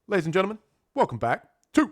Ladies and gentlemen, welcome back to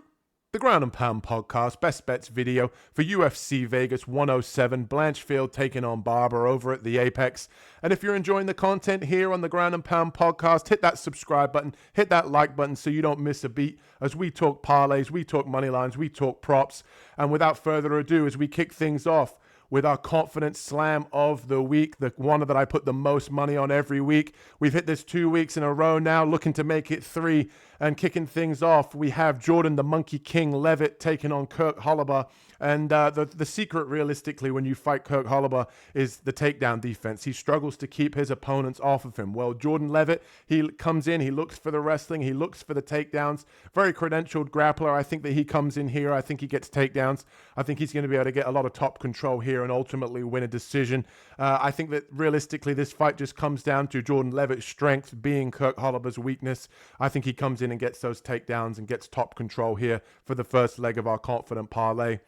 the Ground and Pound podcast, best bets video for UFC Vegas 107, Blanchfield taking on Barber over at the Apex. And if you're enjoying the content here on the Ground and Pound podcast, hit that subscribe button, hit that like button so you don't miss a beat as we talk parlays, we talk money lines, we talk props. And without further ado, as we kick things off with our confidence slam of the week, the one that I put the most money on every week. We've hit this 2 weeks in a row now, looking to make it 3. And kicking things off, we have Jordan the Monkey King Levitt taking on Kirk Hollabaugh. And the secret, realistically, when you fight Kirk Hollabaugh is the takedown defense. He struggles to keep his opponents off of him. Well, Jordan Levitt, he comes in, he looks for the wrestling, he looks for the takedowns. Very credentialed grappler. I think that he comes in here. I think he gets takedowns. I think he's going to be able to get a lot of top control here and ultimately win a decision. I think that realistically, this fight just comes down to Jordan Levitt's strength being Kirk Hollabaugh's weakness. I think he comes in and gets those takedowns and gets top control here for the first leg of our confident parlay.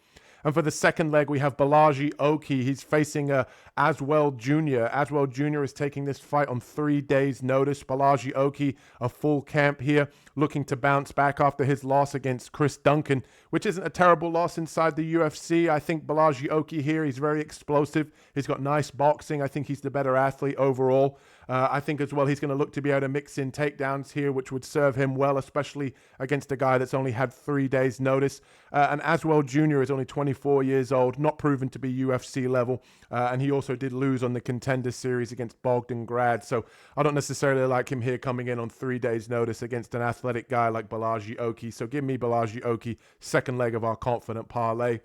And for the second leg, we have Balaji Oki. He's facing Aswell Jr. Aswell Jr. is taking this fight on 3 days' notice. Balaji Oki, a full camp here, looking to bounce back after his loss against Chris Duncan, which isn't a terrible loss inside the UFC. I think Balaji Oki here, he's very explosive. He's got nice boxing. I think he's the better athlete overall. I think as well he's going to look to be able to mix in takedowns here, which would serve him well, especially against a guy that's only had 3 days' notice. And Aswell Jr. is only 24 years old, not proven to be UFC level. And he also did lose on the Contender Series against Bogdan Grad. So I don't necessarily like him here coming in on 3 days' notice against an athletic guy like Balaji Oki. So give me Balaji Oki, second leg of our confident parlay.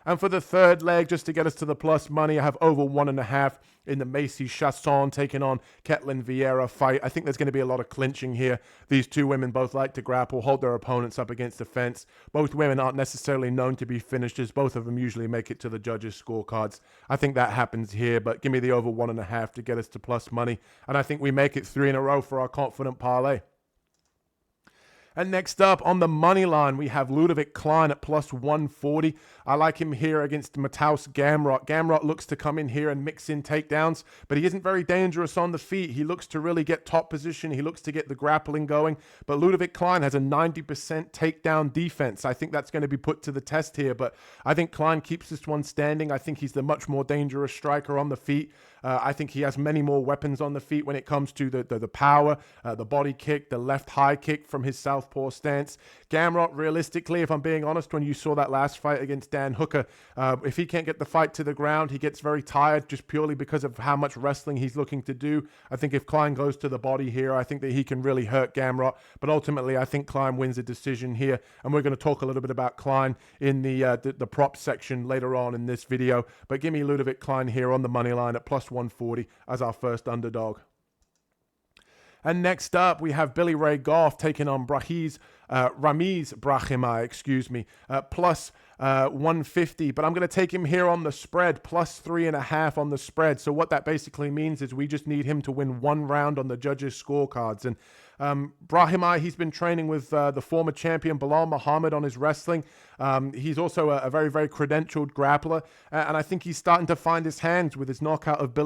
And for the third leg, just to get us to the plus money, I have over 1.5 in the Macy Chasson taking on Ketlin Vieira fight. I think there's going to be a lot of clinching here. These two women both like to grapple, hold their opponents up against the fence. Both women aren't necessarily known to be finishers. Both of them usually make it to the judges' scorecards. I think that happens here, but give me the over 1.5 to get us to plus money. And I think we make it 3 in a row for our confident parlay. And next up on the money line, we have Ludovic Klein at plus 140. I like him here against Matthäus Gamrot. Gamrot looks to come in here and mix in takedowns, but he isn't very dangerous on the feet. He looks to really get top position. He looks to get the grappling going. But Ludovic Klein has a 90% takedown defense. I think that's going to be put to the test here, but I think Klein keeps this one standing. I think he's the much more dangerous striker on the feet. I think he has many more weapons on the feet when it comes to the power, the body kick, the left high kick from his southpaw stance. Gamrot, realistically, if I'm being honest, when you saw that last fight against Dan Hooker, if he can't get the fight to the ground, he gets very tired just purely because of how much wrestling he's looking to do. I think if Klein goes to the body here, I think that he can really hurt Gamrot. But ultimately, I think Klein wins a decision here. And we're going to talk a little bit about Klein in the prop section later on in this video. But give me Ludovic Klein here on the money line at plus 140 as our first underdog. And next up, we have Billy Ray Goff taking on Ramiz Brahimaj, plus 150. But I'm going to take him here on the spread, plus 3.5 on the spread. So what that basically means is we just need him to win one round on the judges' scorecards. And Brahimaj, he's been training with the former champion Bilal Muhammad on his wrestling. He's also a very, very credentialed grappler. And I think he's starting to find his hands with his knockout of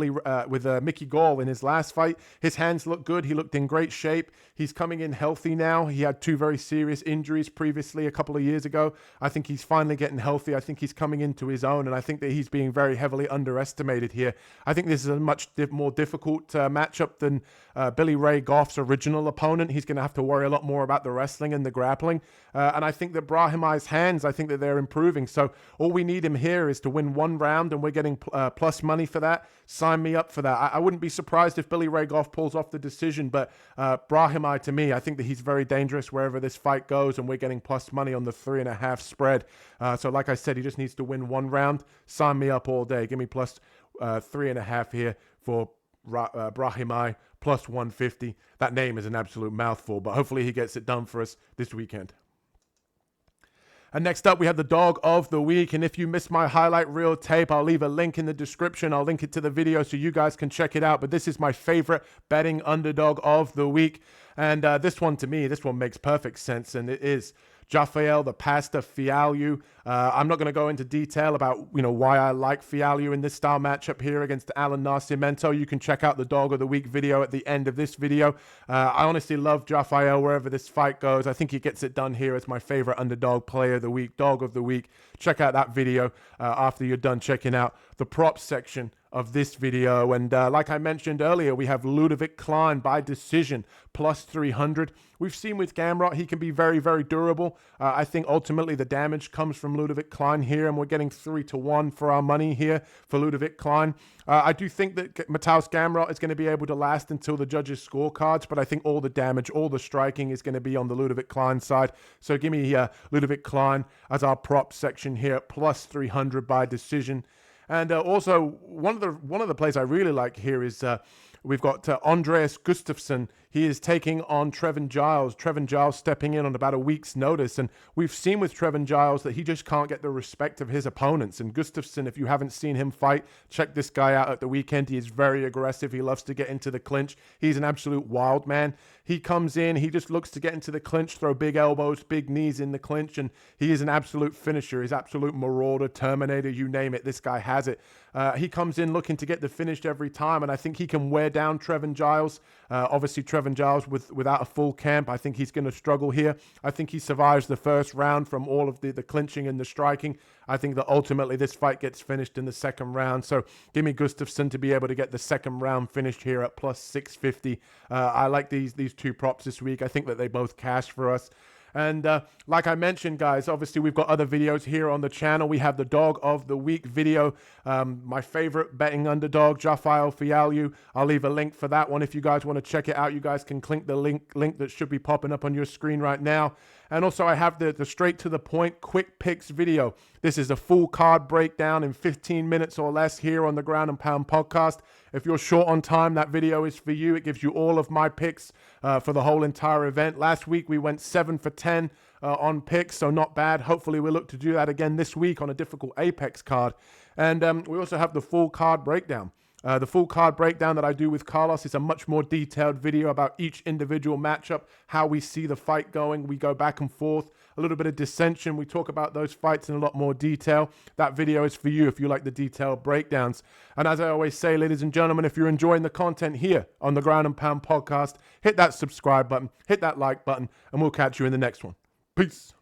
Mickey Gall in his last fight. His hands look good. He looked in great shape. He's coming in healthy now. He had 2 very serious injuries previously a couple of years ago. I think he's finally getting healthy. I think he's coming into his own, and I think that he's being very heavily underestimated here. I think this is a much more difficult matchup than Billy Ray Goff's original opponent. He's going to have to worry a lot more about the wrestling and the grappling. And I think that Brahimaj's hands, I think that they're improving. So all we need him here is to win one round, and we're getting plus money for that. Sign me up for that. I wouldn't be surprised if Billy Ray Goff pulls off the decision, but Brahimaj, to me, I think that he's very dangerous wherever this fight goes, and we're getting plus money on the 3.5 spread. So like I said, he just needs to win one round. Sign me up all day. Give me plus 3.5 here for Brahimaj, plus 150. That name is an absolute mouthful, but hopefully he gets it done for us this weekend. And next up, we have the dog of the week. And if you missed my highlight reel tape, I'll leave a link in the description. I'll link it to the video so you guys can check it out. But this is my favorite betting underdog of the week. And this one, to me, this one makes perfect sense, and it is Rafael the Pasta Fialho. I'm not going to go into detail about why I like Fialho in this style matchup here against Aaran Nascimento. You can check out the Dog of the Week video at the end of this video. I honestly love Rafael wherever this fight goes. I think he gets it done here as my favorite underdog player of the week, Dog of the Week. Check out that video after you're done checking out the props section of this video. And like I mentioned earlier, we have Ludovic Klein by decision plus 300. We've seen with Gamrot, he can be very, very durable. I think ultimately the damage comes from Ludovic Klein here, and we're getting 3-1 for our money here for Ludovic Klein. I do think that Mateusz Gamrot is going to be able to last until the judges' scorecards, but I think all the damage, all the striking is going to be on the Ludovic Klein side. So give me Ludovic Klein as our prop section here, plus 300 by decision. And also, one of the plays I really like here is we've got Andreas Gustafsson. He is taking on Trevin Giles. Trevin Giles stepping in on about a week's notice. And we've seen with Trevin Giles that he just can't get the respect of his opponents. And Gustafsson, if you haven't seen him fight, check this guy out at the weekend. He is very aggressive. He loves to get into the clinch. He's an absolute wild man. He comes in, he just looks to get into the clinch, throw big elbows, big knees in the clinch, and he is an absolute finisher. He's absolute marauder, terminator, you name it. This guy has it. He comes in looking to get the finish every time, and I think he can wear down Trevin Giles. Obviously, Trevin Giles without a full camp, I think he's going to struggle here. I think he survives the first round from all of the clinching and the striking. I think that ultimately this fight gets finished in the second round. So give me Gustafsson to be able to get the second round finished here at plus 650. I like these two props this week. I think that they both cash for us. And like I mentioned, guys, obviously we've got other videos here on the channel. We have the Dog of the Week video, my favorite betting underdog, Rafael Fialho. I'll leave a link for that one if you guys want to check it out. You guys can click the link that should be popping up on your screen right now. And also I have the straight to the point quick picks video. This is a full card breakdown in 15 minutes or less here on the Ground and Pound podcast. If you're short on time, that video is for you. It gives you all of my picks for the whole entire event. Last week we went 7 for 10 on picks, so not bad. Hopefully we'll look to do that again this week on a difficult Apex card. And we also have the full card breakdown. The full card breakdown that I do with Carlos is a much more detailed video about each individual matchup, how we see the fight going. We go back and forth, a little bit of dissension. We talk about those fights in a lot more detail. That video is for you if you like the detailed breakdowns. And as I always say, ladies and gentlemen, if you're enjoying the content here on the Ground and Pound podcast, hit that subscribe button, hit that like button, and we'll catch you in the next one. Peace.